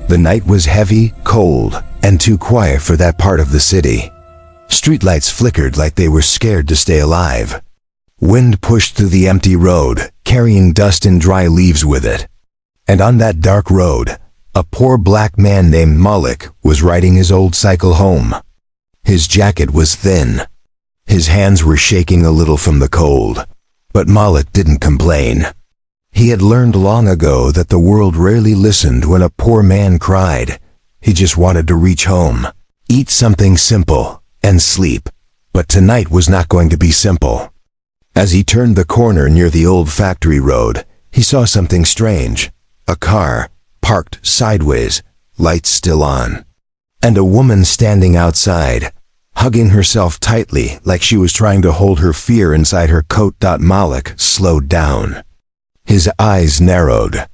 The night was heavy, cold, and too quiet for that part of the city. Streetlights flickered like they were scared to stay alive. Wind pushed through the empty road, carrying dust and dry leaves with it. And on that dark road, a poor black man named Malik was riding his old cycle home. His jacket was thin. His hands were shaking a little from the cold. But Malik didn't complain. He had learned long ago that the world rarely listened when a poor man cried. He just wanted to reach home, eat something simple, and sleep. But tonight was not going to be simple. As he turned the corner near the old factory road, he saw something strange. A car, parked sideways, lights still on. And a woman standing outside, hugging herself tightly like she was trying to hold her fear inside her coat. Malik slowed down. His eyes narrowed.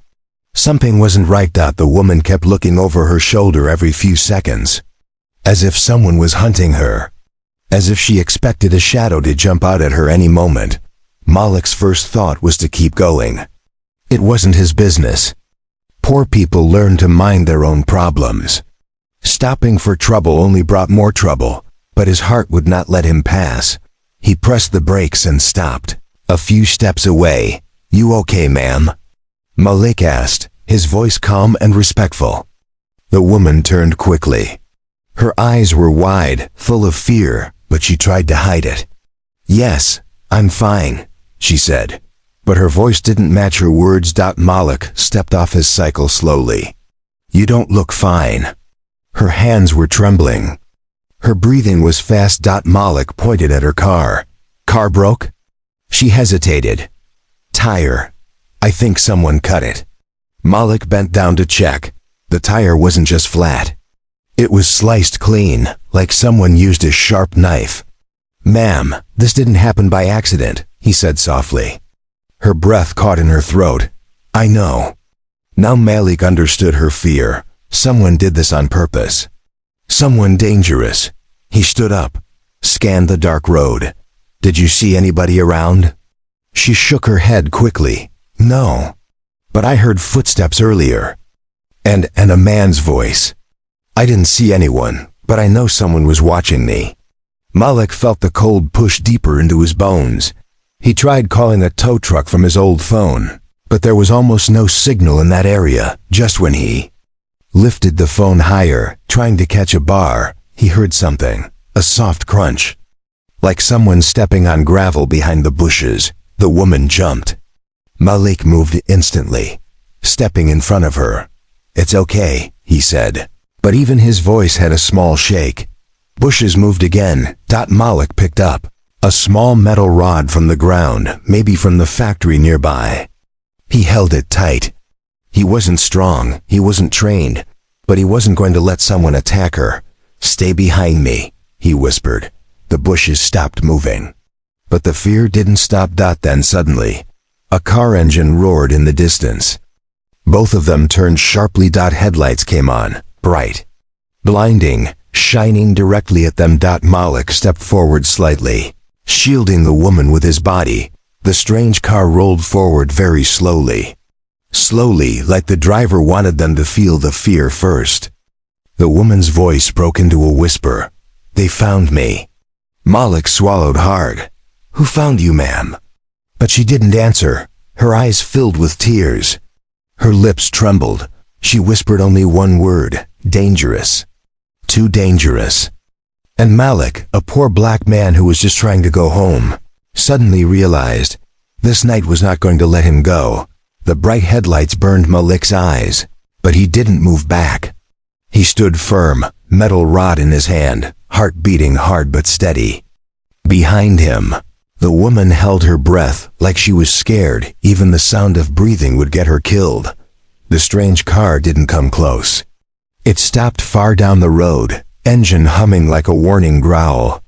Something wasn't right. The woman kept looking over her shoulder every few seconds, as if someone was hunting her, as if she expected a shadow to jump out at her any moment. Malik's first thought was to keep going. It wasn't his business. Poor people learn to mind their own problems. Stopping for trouble only brought more trouble, but his heart would not let him pass. He pressed the brakes and stopped. A few steps away. "You okay, ma'am?" Malik asked, his voice calm and respectful. The woman turned quickly. Her eyes were wide, full of fear, but she tried to hide it. "Yes, I'm fine," she said. But her voice didn't match her words. Malik stepped off his cycle slowly. "You don't look fine." Her hands were trembling. Her breathing was fast. Malik pointed at her car. "Car broke?" She hesitated. "Tire. I think someone cut it." Malik bent down to check. The tire wasn't just flat. It was sliced clean, like someone used a sharp knife. "Ma'am, this didn't happen by accident," he said softly. Her breath caught in her throat. "I know." Now Malik understood her fear. Someone did this on purpose. Someone dangerous. He stood up, scanned the dark road. "Did you see anybody around?" She shook her head quickly. "No. But I heard footsteps earlier. And a man's voice. I didn't see anyone, but I know someone was watching me." Malik felt the cold push deeper into his bones. He tried calling a tow truck from his old phone, but there was almost no signal in that area. Just when he lifted the phone higher, trying to catch a bar, he heard something, a soft crunch. Like someone stepping on gravel behind the bushes. The woman jumped. Malik moved instantly, stepping in front of her. "It's okay," he said, but even his voice had a small shake. Bushes moved again. Malik picked up a small metal rod from the ground, maybe from the factory nearby. He held it tight. He wasn't strong, he wasn't trained, but he wasn't going to let someone attack her. "Stay behind me," he whispered. The bushes stopped moving. But the fear didn't stop. Then suddenly, a car engine roared in the distance. Both of them turned sharply. Headlights came on, bright, blinding, shining directly at them. Malik stepped forward slightly, shielding the woman with his body. The strange car rolled forward very slowly. Slowly, like the driver wanted them to feel the fear first. The woman's voice broke into a whisper. "They found me." Malik swallowed hard. "Who found you, ma'am?" But she didn't answer. Her eyes filled with tears. Her lips trembled. She whispered only one word: dangerous. Too dangerous. And Malik, a poor black man who was just trying to go home, suddenly realized this night was not going to let him go. The bright headlights burned Malik's eyes, but he didn't move back. He stood firm, metal rod in his hand, heart beating hard but steady. Behind him, the woman held her breath like she was scared even the sound of breathing would get her killed. The strange car didn't come close. It stopped far down the road, engine humming like a warning growl.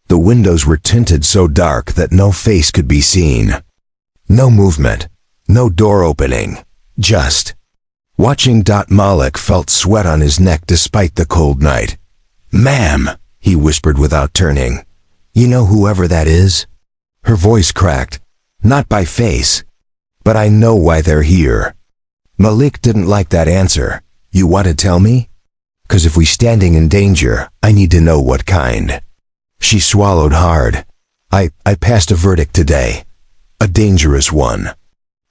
The windows were tinted so dark that no face could be seen. No movement, no door opening, just watching. Malik felt sweat on his neck despite the cold night. "Ma'am," he whispered without turning. "You know whoever that is?" Her voice cracked. "Not by face, but I know why they're here." Malik didn't like that answer. You want to tell me? 'Cause if we standing in danger, I need to know what kind. She swallowed hard. I passed a verdict today. A dangerous one.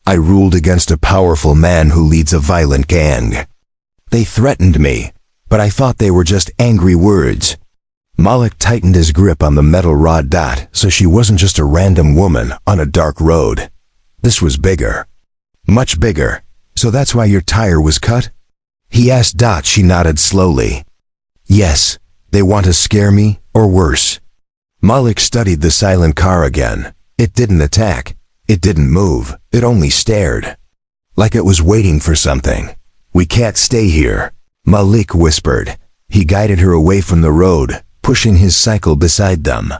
I ruled against a powerful man who leads a violent gang. They threatened me, but I thought they were just angry words. Malik tightened his grip on the metal rod. So she wasn't just a random woman on a dark road. This was bigger. Much bigger. So that's why your tire was cut? He asked. She nodded slowly. Yes, they want to scare me, or worse. Malik studied the silent car again. It didn't attack. It didn't move. It only stared. Like it was waiting for something. We can't stay here, Malik whispered. He guided her away from the road, pushing his cycle beside them.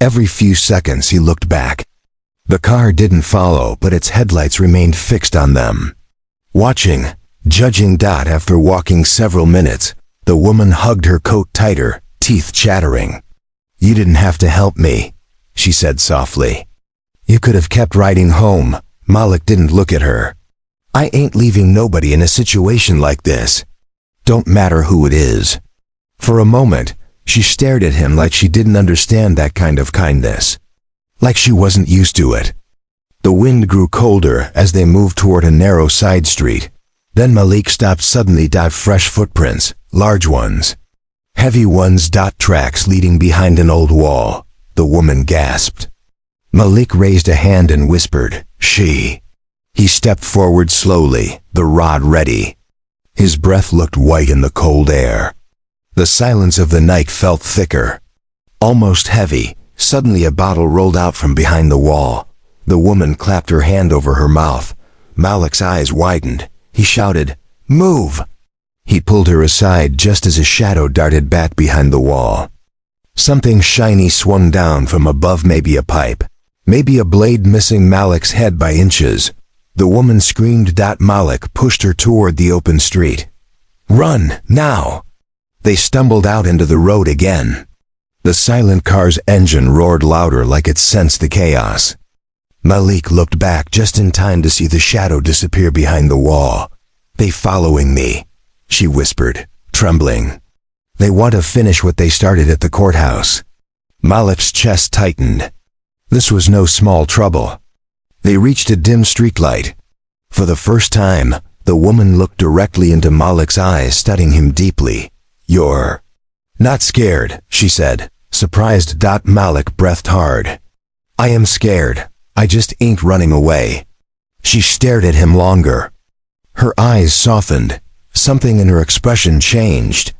Every few seconds he looked back. The car didn't follow, but its headlights remained fixed on them. Watching, judging. After walking several minutes, the woman hugged her coat tighter, teeth chattering. You didn't have to help me, she said softly. You could have kept riding home. Malik didn't look at her. I ain't leaving nobody in a situation like this. Don't matter who it is. For a moment, she stared at him like she didn't understand that kind of kindness. Like she wasn't used to it. The wind grew colder as they moved toward a narrow side street. Then Malik stopped suddenly. Fresh footprints, large ones. Heavy ones. Tracks leading behind an old wall. The woman gasped. Malik raised a hand and whispered, she. He stepped forward slowly, the rod ready. His breath looked white in the cold air. The silence of the night felt thicker. Almost heavy. Suddenly a bottle rolled out from behind the wall. The woman clapped her hand over her mouth. Malik's eyes widened. He shouted, move! He pulled her aside just as a shadow darted back behind the wall. Something shiny swung down from above, maybe a pipe. Maybe a blade missing Malik's head by inches. The woman screamed. Malik pushed her toward the open street. Run, now! They stumbled out into the road again. The silent car's engine roared louder like it sensed the chaos. Malik looked back just in time to see the shadow disappear behind the wall. They following me, she whispered, trembling. They want to finish what they started at the courthouse. Malik's chest tightened. This was no small trouble. They reached a dim streetlight. For the first time, the woman looked directly into Malik's eyes, studying him deeply. You're not scared, she said, surprised. Malik breathed hard. I am scared. I just ain't running away. She stared at him longer. Her eyes softened. Something in her expression changed.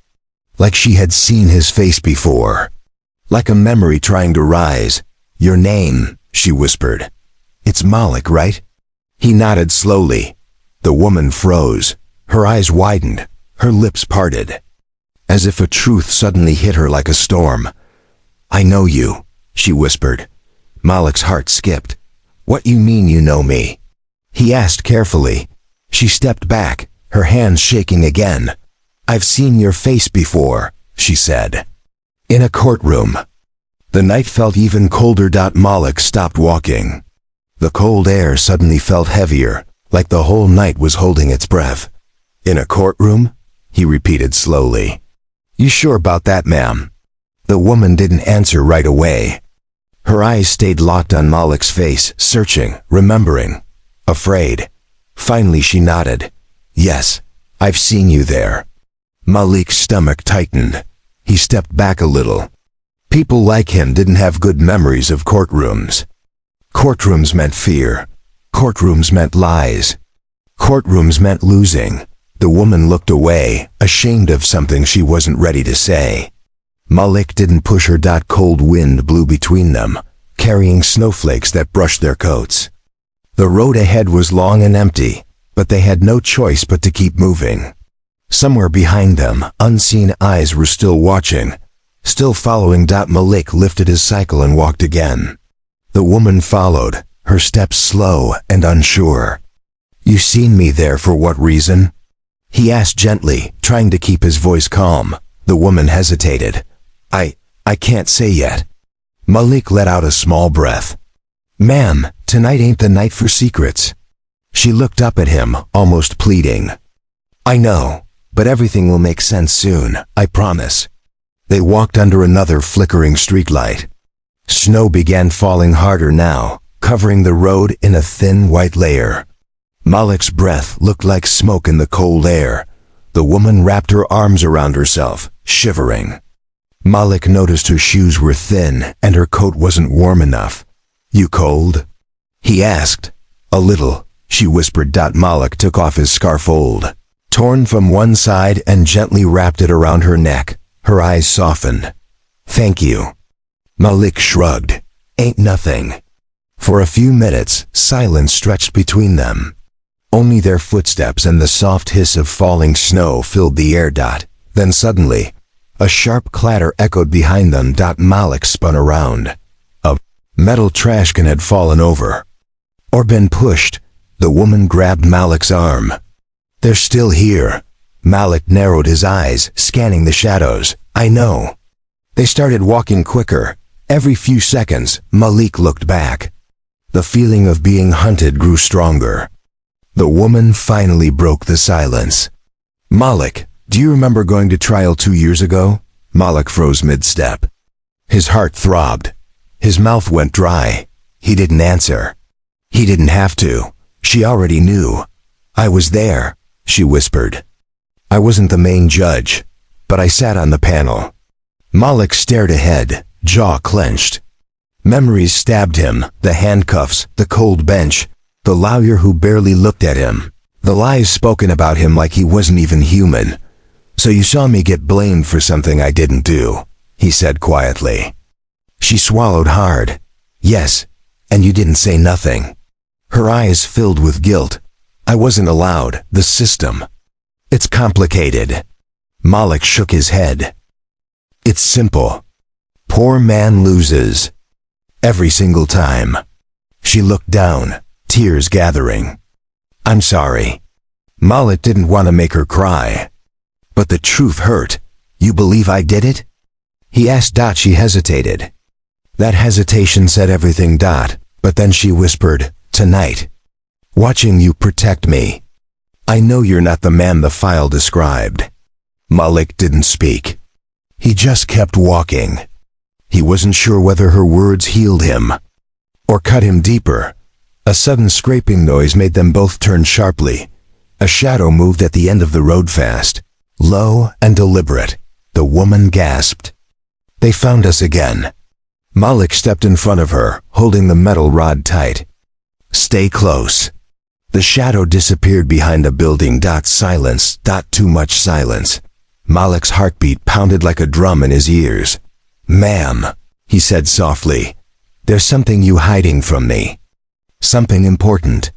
Like she had seen his face before. Like a memory trying to rise. Your name, she whispered. It's Malik, right? He nodded slowly. The woman froze. Her eyes widened. Her lips parted. As if a truth suddenly hit her like a storm. I know you, she whispered. Malik's heart skipped. What you mean you know me? He asked carefully. She stepped back, her hands shaking again. I've seen your face before, she said. In a courtroom. The night felt even colder. Malik stopped walking. The cold air suddenly felt heavier, like the whole night was holding its breath. In a courtroom? He repeated slowly. You sure about that, ma'am? The woman didn't answer right away. Her eyes stayed locked on Malik's face, searching, remembering, afraid. Finally she nodded. Yes, I've seen you there. Malik's stomach tightened. He stepped back a little. People like him didn't have good memories of courtrooms. Courtrooms meant fear. Courtrooms meant lies. Courtrooms meant losing. The woman looked away, ashamed of something she wasn't ready to say. Malik didn't push her. Cold wind blew between them, carrying snowflakes that brushed their coats. The road ahead was long and empty, but they had no choice but to keep moving. Somewhere behind them, unseen eyes were still watching, still following. Malik lifted his cycle and walked again. The woman followed, her steps slow and unsure. You seen me there for what reason? He asked gently, trying to keep his voice calm. The woman hesitated. I can't say yet. Malik let out a small breath. Ma'am, tonight ain't the night for secrets. She looked up at him, almost pleading. I know, But everything will make sense soon, I promise. They walked under another flickering streetlight. Snow began falling harder now, covering the road in a thin white layer. Malik's breath looked like smoke in the cold air. The woman wrapped her arms around herself, shivering. Malik noticed her shoes were thin and her coat wasn't warm enough. "You cold?" he asked. "A little," she whispered. Malik took off his scarf, torn from one side, and gently wrapped it around her neck. Her eyes softened. "Thank you." Malik shrugged. "Ain't nothing." For a few minutes, silence stretched between them. Only their footsteps and the soft hiss of falling snow filled the air. Then suddenly, a sharp clatter echoed behind them. Malik spun around. A metal trash can had fallen over. Or been pushed. The woman grabbed Malik's arm. "They're still here." Malik narrowed his eyes, scanning the shadows. "I know." They started walking quicker. Every few seconds, Malik looked back. The feeling of being hunted grew stronger. The woman finally broke the silence. "Malik, do you remember going to trial 2 years ago?" Malik froze mid-step. His heart throbbed. His mouth went dry. He didn't answer. He didn't have to. She already knew. "I was there," she whispered. "I wasn't the main judge, but I sat on the panel." Malik stared ahead, jaw clenched. Memories stabbed him, the handcuffs, the cold bench, the lawyer who barely looked at him, the lies spoken about him like he wasn't even human. "So you saw me get blamed for something I didn't do," he said quietly. She swallowed hard. "Yes, and you didn't say nothing." Her eyes filled with guilt. "I wasn't allowed, the system. It's complicated." Malik shook his head. "It's simple. Poor man loses. Every single time." She looked down, tears gathering. "I'm sorry." Malik didn't want to make her cry. "But the truth hurt. You believe I did it?" he asked. She hesitated. That hesitation said everything. But then she whispered, "Tonight. Watching you protect me. I know you're not the man the file described." Malik didn't speak. He just kept walking. He wasn't sure whether her words healed him or cut him deeper. A sudden scraping noise made them both turn sharply. A shadow moved at the end of the road, fast, low and deliberate. The woman gasped. "They found us again." Malik stepped in front of her, holding the metal rod tight. "Stay close." The shadow disappeared behind a building. Silence. Too much silence. Malik's heartbeat pounded like a drum in his ears. "Ma'am," he said softly, "there's something you hiding from me. Something important."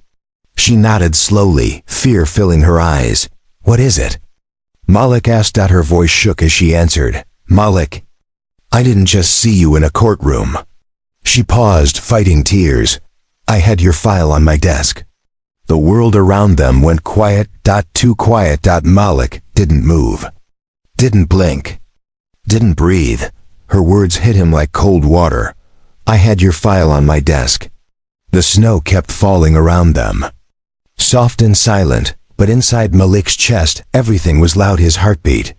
She nodded slowly, fear filling her eyes. "What is it?" Malik asked. Her voice shook as she answered. "Malik, I didn't just see you in a courtroom." She paused, fighting tears. "I had your file on my desk." The world around them went quiet. Too quiet. Malik didn't move. Didn't blink. Didn't breathe. Her words hit him like cold water. "I had your file on my desk." The snow kept falling around them. Soft and silent, but inside Malik's chest, everything was loud. His heartbeat.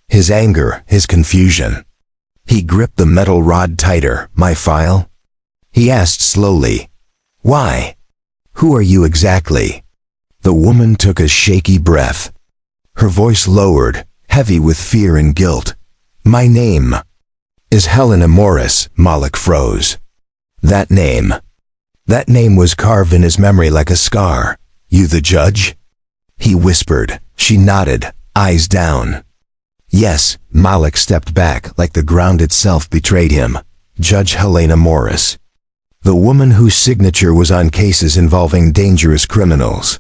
His anger, his confusion. He gripped the metal rod tighter. "My file?" he asked slowly. "Why? Who are you exactly?" The woman took a shaky breath. Her voice lowered, heavy with fear and guilt. "My name is Helena Morris." Malik froze. That name was carved in his memory like a scar. "You the judge?" he whispered. She nodded, eyes down. "Yes." Malik stepped back like the ground itself betrayed him. "Judge Helena Morris. The woman whose signature was on cases involving dangerous criminals.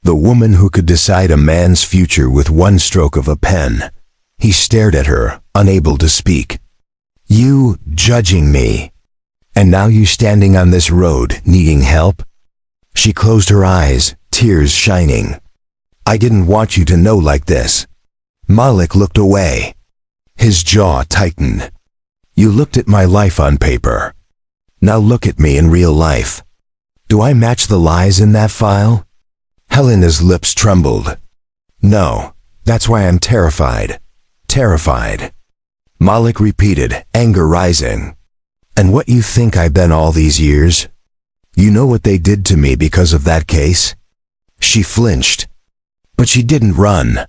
The woman who could decide a man's future with one stroke of a pen." He stared at her, unable to speak. "You judging me. And now you standing on this road, needing help?" She closed her eyes, tears shining. "I didn't want you to know like this." Malik looked away. His jaw tightened. "You looked at my life on paper. Now look at me in real life. Do I match the lies in that file?" Helena's lips trembled. "No, That's why I'm terrified. Terrified. Malik repeated, anger rising. And what you think I've been all these years? You know what they did to me because of that case? She flinched. But she didn't run.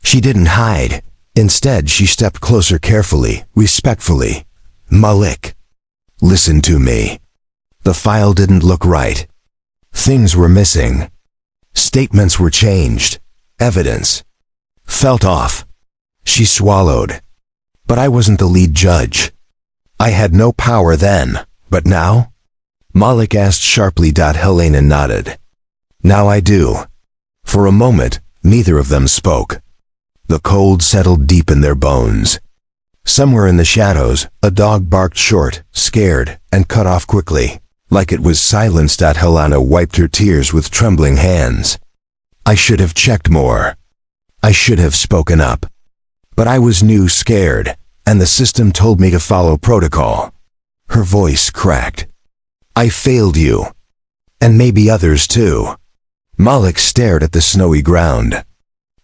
She didn't hide. Instead, she stepped closer carefully, respectfully. Malik, listen to me. The file didn't look right. Things were missing. Statements were changed. Evidence felt off. She swallowed. But I wasn't the lead judge. I had no power then, but now? Malik asked sharply. Helena nodded. Now I do. For a moment, neither of them spoke. The cold settled deep in their bones. Somewhere in the shadows, a dog barked short, scared, and cut off quickly, like it was silenced. Helena wiped her tears with trembling hands. I should have checked more. I should have spoken up. But I was new, scared, and the system told me to follow protocol. Her voice cracked. I failed you. And maybe others too. Malik stared at the snowy ground.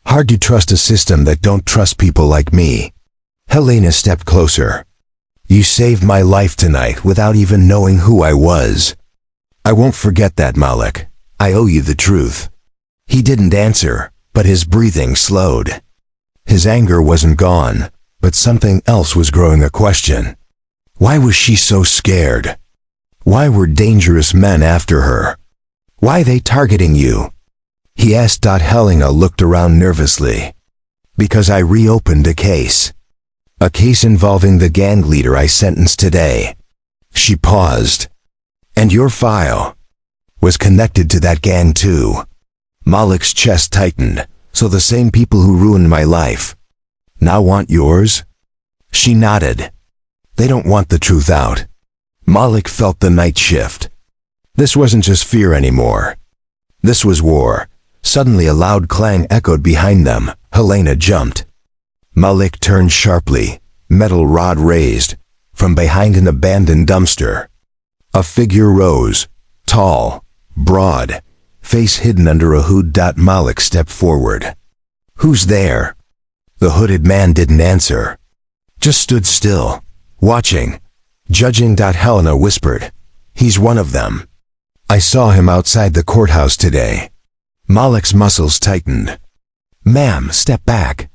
Hard to trust a system that don't trust people like me. Helena stepped closer. You saved my life tonight without even knowing who I was. I won't forget that, Malik. I owe you the truth. He didn't answer, but his breathing slowed. His anger wasn't gone, but something else was growing. A question. Why was she so scared? Why were dangerous men after her? Why they targeting you? He asked. Helena looked around nervously. Because I reopened a case. A case involving the gang leader I sentenced today. She paused. And your file was connected to that gang too. Malik's chest tightened. So the same people who ruined my life now want yours? She nodded. They don't want the truth out. Malik felt the night shift. This wasn't just fear anymore. This was war. Suddenly a loud clang echoed behind them. Helena jumped. Malik turned sharply, metal rod raised, from behind an abandoned dumpster. A figure rose, tall, broad, face hidden under a hood. Malik stepped forward. Who's there? The hooded man didn't answer. Just stood still, watching, judging. Helena whispered. He's one of them. I saw him outside the courthouse today. Malik's muscles tightened. Ma'am, step back.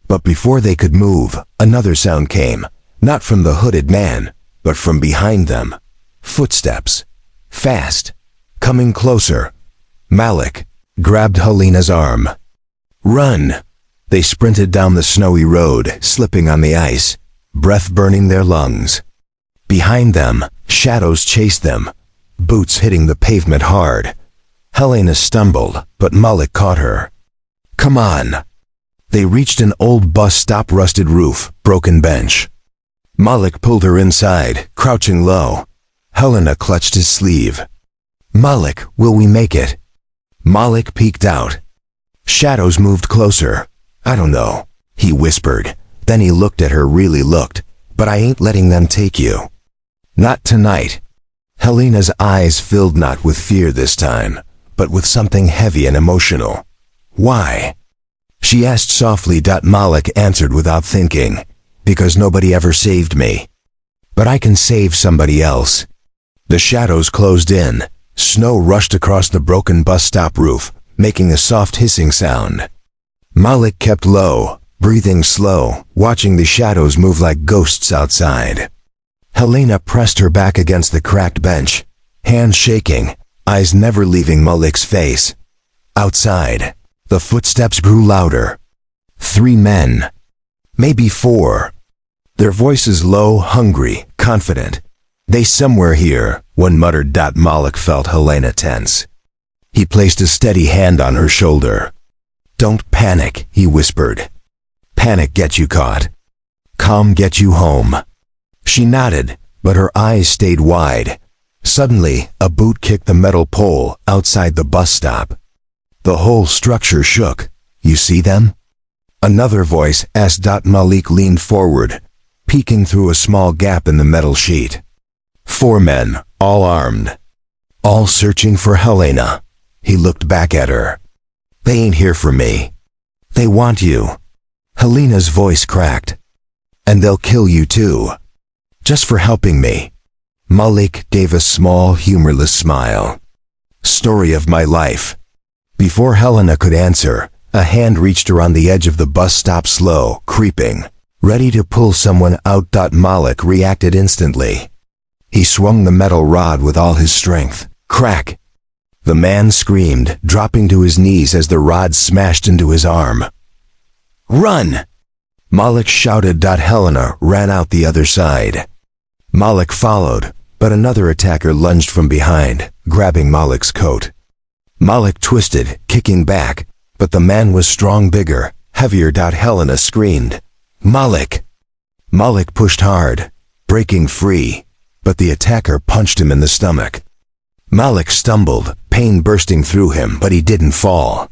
But before they could move, another sound came, not from the hooded man, but from behind them. Footsteps. Fast. Coming closer. Malik grabbed Helena's arm. Run! They sprinted down the snowy road, slipping on the ice, breath burning their lungs. Behind them, shadows chased them, boots hitting the pavement hard. Helena stumbled, but Malik caught her. Come on! They reached an old bus stop, rusted roof, broken bench. Malik pulled her inside, crouching low. Helena clutched his sleeve. Malik, will we make it? Malik peeked out. Shadows moved closer. I don't know, he whispered. Then he looked at her, really looked. But I ain't letting them take you. Not tonight. Helena's eyes filled not with fear this time, but with something heavy and emotional. Why? She asked softly. Malik answered without thinking. Because nobody ever saved me. But I can save somebody else. The shadows closed in. Snow rushed across the broken bus stop roof, making a soft hissing sound. Malik kept low, breathing slow, watching the shadows move like ghosts outside. Helena pressed her back against the cracked bench, hands shaking, eyes never leaving Malik's face. Outside, the footsteps grew louder. 3 men. Maybe 4. Their voices low, hungry, confident. They somewhere here, one muttered. Malik felt Helena tense. He placed a steady hand on her shoulder. Don't panic, he whispered. Panic gets you caught. Calm gets you home. She nodded, but her eyes stayed wide. Suddenly, a boot kicked the metal pole outside the bus stop. The whole structure shook. You see them? Another voice asked. Malik leaned forward, peeking through a small gap in the metal sheet. 4 men, all armed. All searching for Helena. He looked back at her. They ain't here for me. They want you. Helena's voice cracked. And they'll kill you too. Just for helping me. Malik gave a small, humorless smile. Story of my life. Before Helena could answer, a hand reached her on the edge of the bus stop, slow, creeping, ready to pull someone out. Malik reacted instantly. He swung the metal rod with all his strength. Crack! The man screamed, dropping to his knees as the rod smashed into his arm. Run! Malik shouted. Helena ran out the other side. Malik followed, but another attacker lunged from behind, grabbing Malik's coat. Malik twisted, kicking back, but the man was strong, bigger, heavier. Helena screamed, Malik! Malik pushed hard, breaking free, but the attacker punched him in the stomach. Malik stumbled, pain bursting through him, but he didn't fall.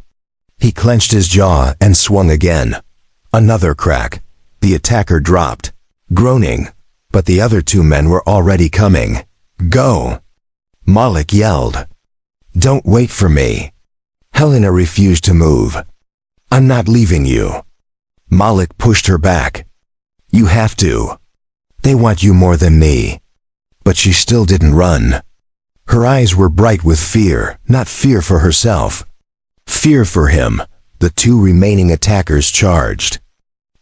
He clenched his jaw and swung again. Another crack. The attacker dropped, groaning, but the other two men were already coming. Go! Malik yelled. Don't wait for me. Helena refused to move. I'm not leaving you. Malik pushed her back. You have to. They want you more than me. But she still didn't run. Her eyes were bright with fear, not fear for herself. Fear for him. The two remaining attackers charged.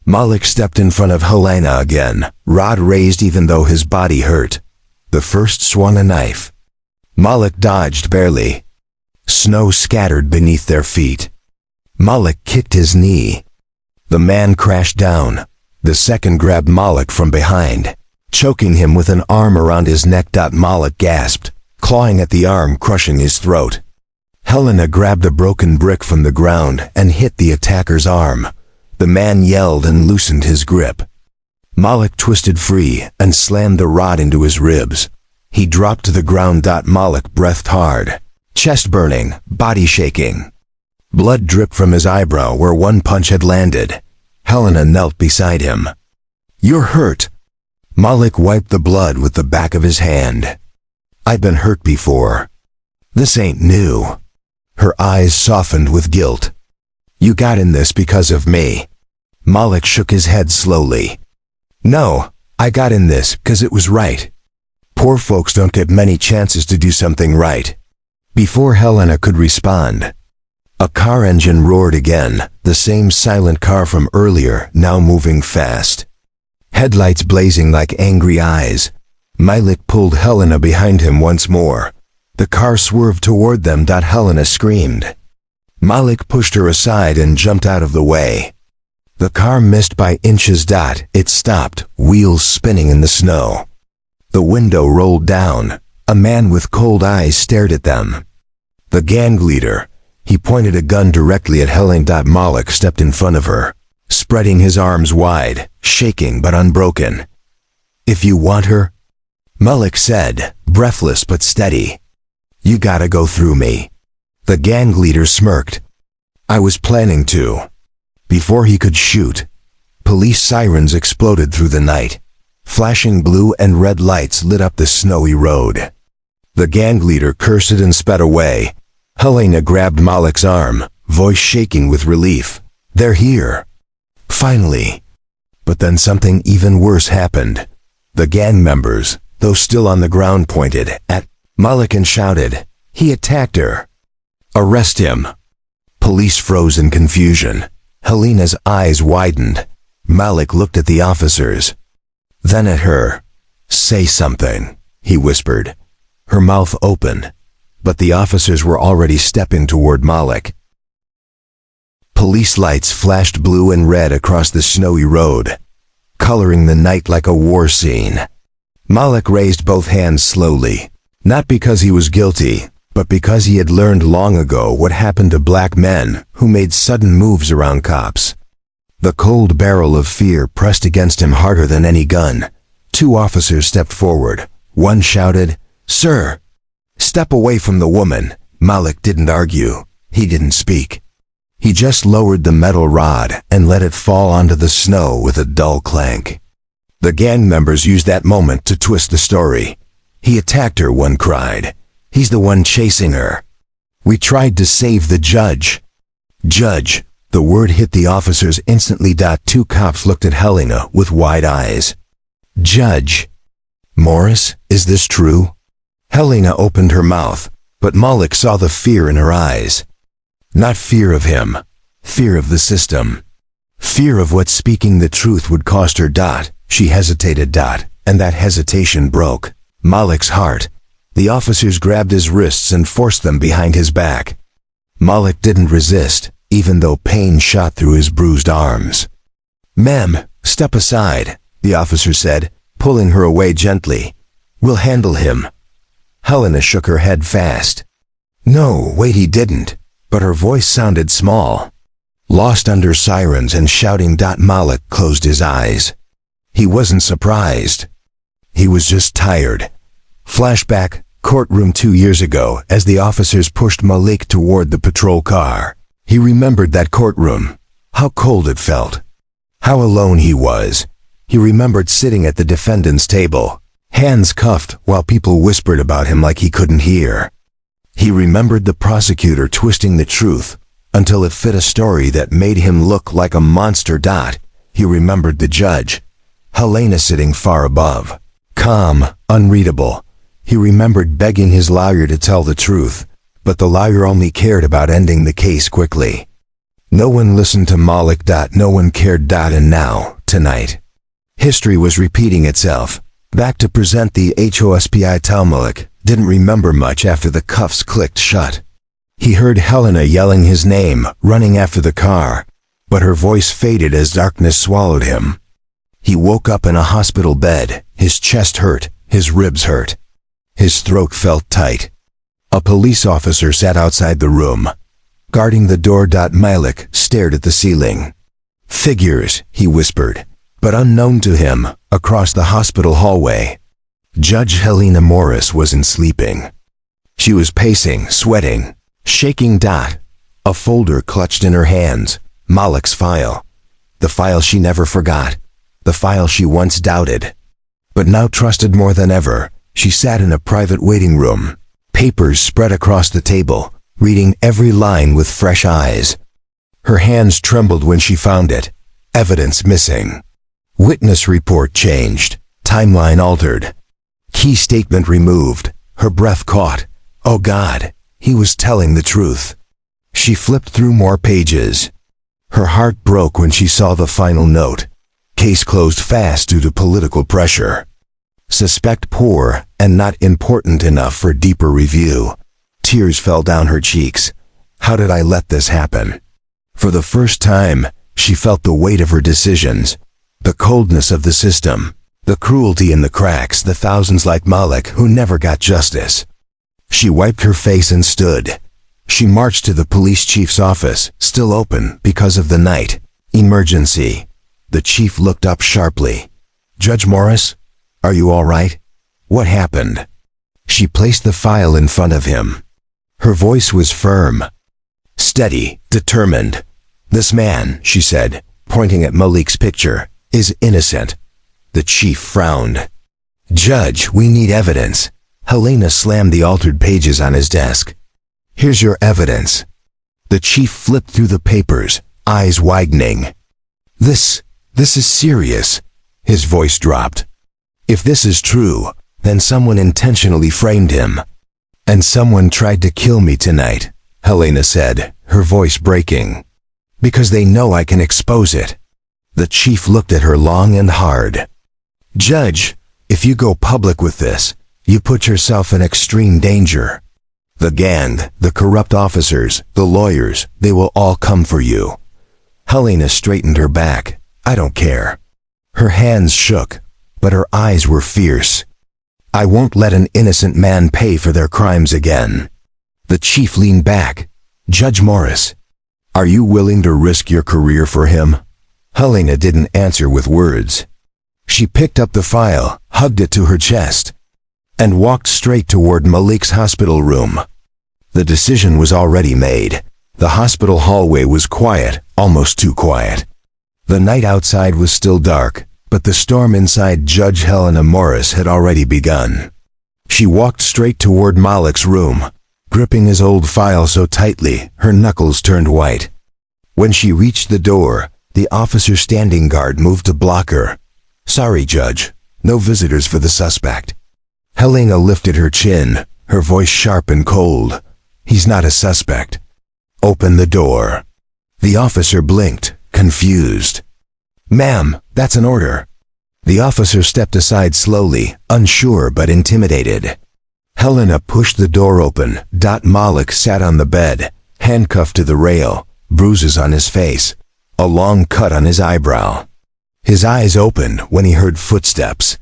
Malik stepped in front of Helena again, rod raised even though his body hurt. The first swung a knife. Malik dodged barely. Snow scattered beneath their feet. Malik kicked his knee. The man crashed down. The second grabbed Malik from behind, choking him with an arm around his neck. Malik gasped, clawing at the arm, crushing his throat. Helena grabbed a broken brick from the ground and hit the attacker's arm. The man yelled and loosened his grip. Malik twisted free and slammed the rod into his ribs. He dropped to the ground. Malik breathed hard, chest burning, body shaking. Blood dripped from his eyebrow where one punch had landed. Helena knelt beside him. You're hurt. Malik wiped the blood with the back of his hand. I've been hurt before. This ain't new. Her eyes softened with guilt. You got in this because of me. Malik shook his head slowly. No, I got in this because it was right. Poor folks don't get many chances to do something right. Before Helena could respond, a car engine roared again, the same silent car from earlier, now moving fast. Headlights blazing like angry eyes. Malik pulled Helena behind him once more. The car swerved toward them. Helena screamed. Malik pushed her aside and jumped out of the way. The car missed by inches. It stopped, wheels spinning in the snow. The window rolled down. A man with cold eyes stared at them. The gang leader. He pointed a gun directly at Helena. Malik stepped in front of her, spreading his arms wide, shaking but unbroken. If you want her, Malik said, breathless but steady, you gotta go through me. The gang leader smirked. I was planning to. Before he could shoot, police sirens exploded through the night. Flashing blue and red lights lit up the snowy road. The gang leader cursed and sped away. Helena grabbed Malik's arm, voice shaking with relief. They're here. Finally. But then something even worse happened. The gang members, though still on the ground, pointed at Malik and shouted, he attacked her. Arrest him. Police froze in confusion. Helena's eyes widened. Malik looked at the officers, then at her. Say something, he whispered. Her mouth opened, but the officers were already stepping toward Malik. Police lights flashed blue and red across the snowy road, coloring the night like a war scene. Malik raised both hands slowly, not because he was guilty, but because he had learned long ago what happened to black men who made sudden moves around cops. The cold barrel of fear pressed against him harder than any gun. Two officers stepped forward. One shouted, Sir! Step away from the woman. Malik didn't argue. He didn't speak. He just lowered the metal rod and let it fall onto the snow with a dull clank. The gang members used that moment to twist the story. He attacked her, one cried. He's the one chasing her. We tried to save the judge. Judge, The word hit the officers instantly. Two cops looked at Helena with wide eyes. Judge Morris, is this true? Helena opened her mouth, but Malik saw the fear in her eyes. Not fear of him, fear of the system. Fear of what speaking the truth would cost her. She hesitated. And that hesitation broke Malik's heart. The officers grabbed his wrists and forced them behind his back. Malik didn't resist, even though pain shot through his bruised arms. "Ma'am, step aside," the officer said, pulling her away gently. "We'll handle him." Helena shook her head fast. "No, wait, he didn't," but her voice sounded small. Lost under sirens and shouting. Malik closed his eyes. He wasn't surprised. He was just tired. Flashback, courtroom 2 years ago, as the officers pushed Malik toward the patrol car. He remembered that courtroom. How cold it felt. How alone he was. He remembered sitting at the defendant's table, hands cuffed while people whispered about him like he couldn't hear. He remembered the prosecutor twisting the truth until it fit a story that made him look like a monster. He remembered the judge, Helena, sitting far above, calm, unreadable. He remembered begging his lawyer to tell the truth, but the lawyer only cared about ending the case quickly. No one listened to Malik. No one cared. And now, tonight, history was repeating itself. Back to present. The hospital. Malik didn't remember much after the cuffs clicked shut. He heard Helena yelling his name, running after the car, but her voice faded as darkness swallowed him. He woke up in a hospital bed. His chest hurt, his ribs hurt. His throat felt tight. A police officer sat outside the room, guarding the door. Malik stared at the ceiling. "Figures," he whispered, but unknown to him, across the hospital hallway, Judge Helena Morris wasn't sleeping. She was pacing, sweating, shaking. A folder clutched in her hands, Malik's file. The file she never forgot, the file she once doubted, but now trusted more than ever. She sat in a private waiting room, papers spread across the table, reading every line with fresh eyes. Her hands trembled when she found it. Evidence missing. Witness report changed. Timeline altered. Key statement removed. Her breath caught. Oh God, he was telling the truth. She flipped through more pages. Her heart broke when she saw the final note. Case closed fast due to political pressure. Suspect poor and not important enough for deeper review. Tears fell down her cheeks. How did I let this happen? For the first time, she felt the weight of her decisions. The coldness of the system. The cruelty in the cracks. The thousands like Malik who never got justice. She wiped her face and stood. She marched to the police chief's office, still open because of the night. Emergency. The chief looked up sharply. "Judge Morris? Are you all right? What happened?" She placed the file in front of him. Her voice was firm, steady, determined. "This man," she said, pointing at Malik's picture, "is innocent." The chief frowned. "Judge, we need evidence." Helena slammed the altered pages on his desk. "Here's your evidence." The chief flipped through the papers, eyes widening. This is serious." His voice dropped. "If this is true, then someone intentionally framed him. And someone tried to kill me tonight," Helena said, her voice breaking. "Because they know I can expose it." The chief looked at her long and hard. "Judge, if you go public with this, you put yourself in extreme danger. The gang, the corrupt officers, the lawyers, they will all come for you." Helena straightened her back. "I don't care." Her hands shook, but her eyes were fierce. "I won't let an innocent man pay for their crimes again." The chief leaned back. "Judge Morris, are you willing to risk your career for him?" Helena didn't answer with words. She picked up the file, hugged it to her chest, and walked straight toward Malik's hospital room. The decision was already made. The hospital hallway was quiet, almost too quiet. The night outside was still dark, but the storm inside Judge Helena Morris had already begun. She walked straight toward Malik's room, gripping his old file so tightly her knuckles turned white. When she reached the door, the officer standing guard moved to block her. "Sorry, Judge. No visitors for the suspect." Helena lifted her chin, her voice sharp and cold. "He's not a suspect. Open the door." The officer blinked, confused. "Ma'am, that's an order." The officer stepped aside slowly, unsure but intimidated. Helena pushed the door open. Malik sat on the bed, handcuffed to the rail, bruises on his face, a long cut on his eyebrow. His eyes opened when he heard footsteps.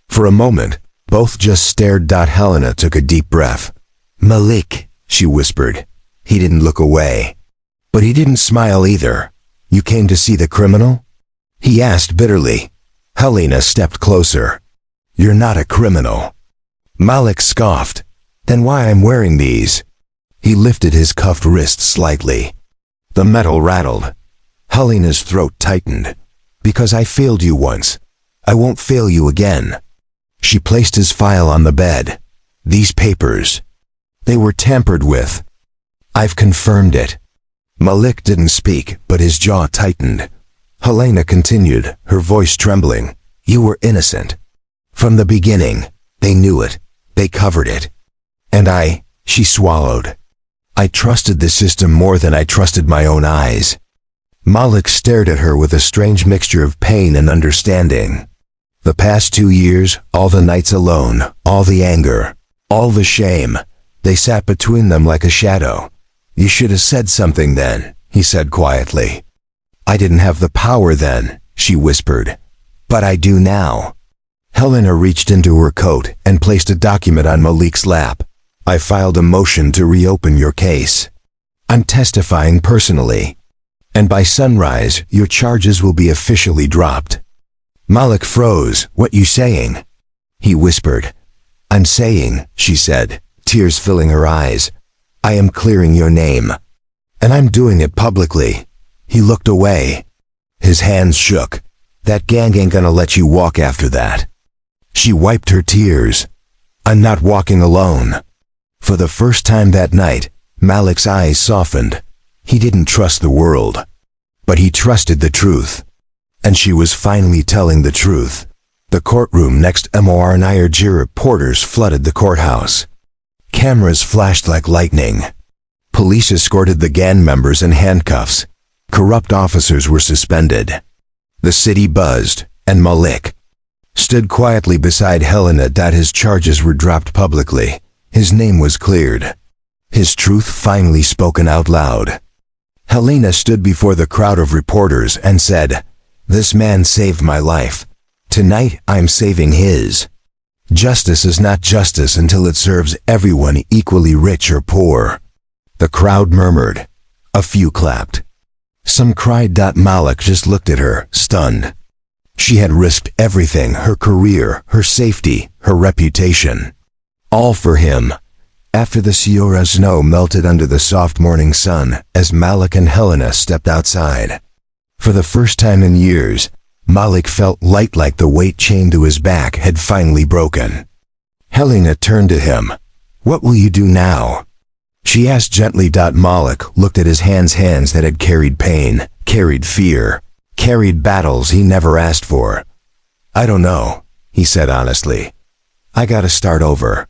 For a moment, both just stared. Helena took a deep breath. "Malik," she whispered. He didn't look away. But he didn't smile either. "You came to see the criminal?" he asked bitterly. Helena stepped closer. "You're not a criminal." Malik scoffed. "Then why I'm wearing these?" He lifted his cuffed wrist slightly. The metal rattled. Helena's throat tightened. "Because I failed you once. I won't fail you again." She placed his file on the bed. "These papers. They were tampered with. I've confirmed it." Malik didn't speak, but his jaw tightened. Helena continued, her voice trembling. "You were innocent. From the beginning. They knew it. They covered it. And she swallowed. I trusted the system more than I trusted my own eyes." Malik stared at her with a strange mixture of pain and understanding. The past 2 years, all the nights alone, all the anger, all the shame, they sat between them like a shadow. "You should have said something then," he said quietly. "I didn't have the power then," she whispered. "But I do now." Helena reached into her coat and placed a document on Malik's lap. "I filed a motion to reopen your case. I'm testifying personally. And by sunrise, your charges will be officially dropped." Malik froze. "What you saying?" he whispered. "I'm saying," she said, tears filling her eyes, "I am clearing your name. And I'm doing it publicly." He looked away. His hands shook. "That gang ain't gonna let you walk after that." She wiped her tears. "I'm not walking alone." For the first time that night, Malik's eyes softened. He didn't trust the world. But he trusted the truth. And she was finally telling the truth. The courtroom next MORNIRG reporters flooded the courthouse. Cameras flashed like lightning. Police escorted the gang members in handcuffs. Corrupt officers were suspended. The city buzzed, and Malik stood quietly beside Helena. His charges were dropped publicly. His name was cleared. His truth finally spoken out loud. Helena stood before the crowd of reporters and said, "This man saved my life. Tonight I'm saving his." Justice is not justice until it serves everyone equally, rich or poor. The crowd murmured. A few clapped. Some cried. Malik just looked at her, stunned. She had risked everything, her career, her safety, her reputation. All for him. After the Sierra snow melted under the soft morning sun, as Malik and Helena stepped outside. For the first time in years, Malik felt light, like the weight chained to his back had finally broken. Helena turned to him. "What will you do now?" she asked gently. Malik looked at his hands that had carried pain, carried fear, carried battles he never asked for. "I don't know," he said honestly. "I gotta start over."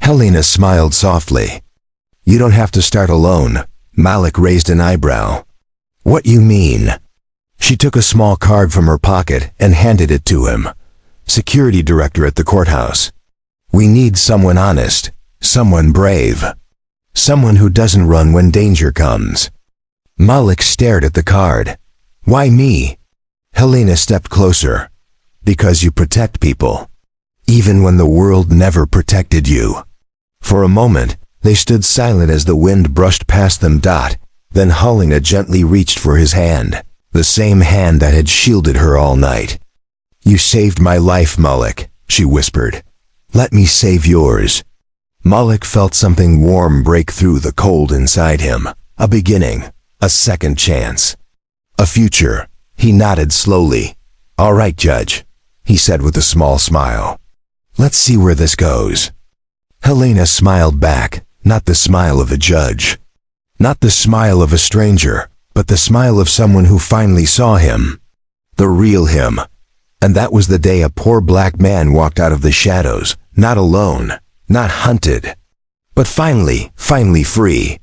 Helena smiled softly. "You don't have to start alone." Malik raised an eyebrow. "What you mean?" She took a small card from her pocket and handed it to him. "Security director at the courthouse. We need someone honest, someone brave, someone who doesn't run when danger comes." Malik stared at the card. "Why me?" Helena stepped closer. "Because you protect people, even when the world never protected you." For a moment, they stood silent as the wind brushed past them. Then Helena gently reached for his hand, the same hand that had shielded her all night. "You saved my life, Malik," she whispered. "Let me save yours." Malik felt something warm break through the cold inside him. A beginning, a second chance, a future. He nodded slowly. "All right, Judge," he said with a small smile. "Let's see where this goes." Helena smiled back, not the smile of a judge, not the smile of a stranger, but the smile of someone who finally saw him. The real him. And that was the day a poor black man walked out of the shadows, not alone, not hunted, but finally free.